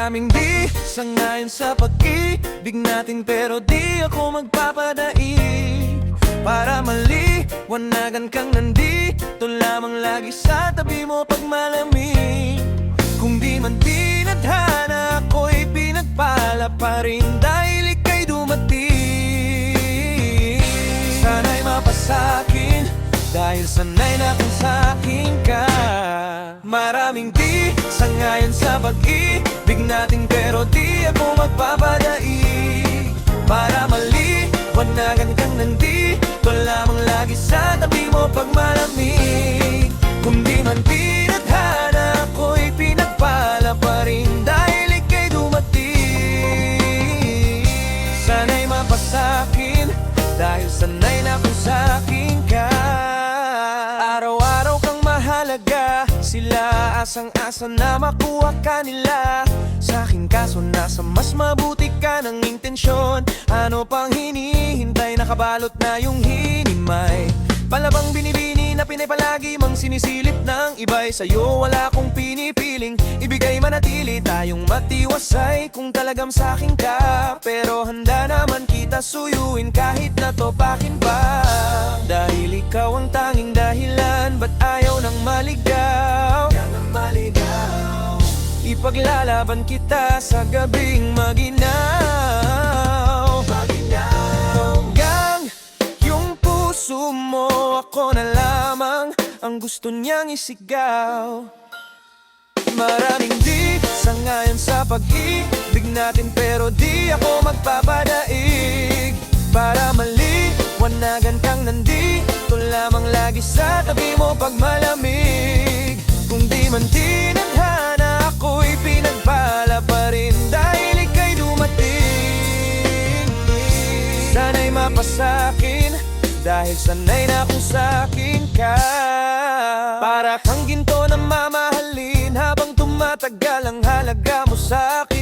Maraming di sangayon sa pag-ibig natin, pero di ako magpapadaig. Para maliwanagan kang nandito lamang lagi sa tabi mo pag malamig. Kung di man tinadhana, ako'y pinagpala pa rin dahil ika'y dumating. Sana'y mapasakin dahil sanay na kung sa'kin ka. Maraming di sangayon sa pag-ibig natin, pero di ako magpapadaig. Para maliwanagan kang nandito lamang lagi sa tabi mo pag malamig. Kung di man tinadhana, ako'y pinagpala pa rin dahil ika'y dumating. Sana'y mapasakin dahil sanay na kung sa'kin ka. Araw-araw kang mahalaga, sila asang-asa na makuha ka nila. Sa'kin kaso nasa mas mabuti ka ng intensyon. Ano pang hinihintay, nakabalot na yung hinimay. Palabang binibini na pinay palagi mang sinisilip ng iba'y sa'yo wala kong pinipiling ibigay, manatili tayong matiwasay kung talagang sa'kin ka. Pero handa naman kita suyuin kahit natopakin pa. Dahil ikaw ang tanging dahilan, ba't ayaw nang maligaw? Ipaglalaban kita sa gabing maginaw. Hanggang yung puso mo, ako na lamang ang gusto niyang isigaw. Maraming di sangayon sa pag-ibig natin, pero di ako magpapadaig. Para maliwanagan kang nandito lamang lagi sa tabi mo pag malamig. Kung di man tinadhana, ako'y pinagpala pa rin dahil ika'y dumating. Sana'y mapasakin dahil sanay na kung sa'kin ka. Para kang ginto na mamahalin habang tumatagal ang halaga mo sa'kin.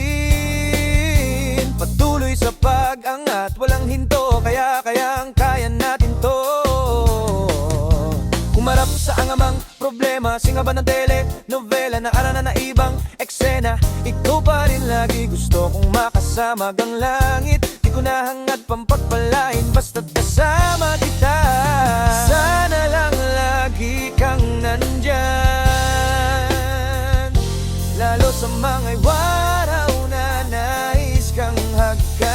Patuloy sa pag-angat, walang hinto, kayang kaya natin to. Humarap sa angamang problema, singaban ng telenovela na arana na ibang eksena. Ikaw pa rin lagi gusto kong makasama gang langit. Di ko nahangad pampagpalain basta't kasama kita. Sana lang lagi kang nandyan, lalo sa mga araw na nais kang hagkan.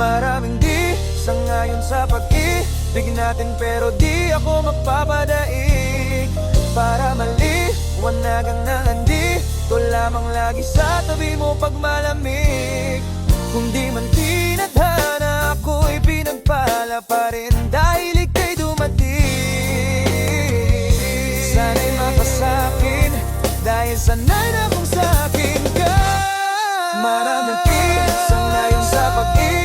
Maraming di sangayon sa pag-ibig natin, pero di ako magpapadaig. Para maliwanagan na nandito lamang lagi sa tabi mo pag malamig. Kung di man tinadhana, ako'y pinagpala pa rin dahil ika'y dumating. Sana'y mapasakin dahil sanay na kung sa'kin ka. Maraming di sangayon sa pag-ibig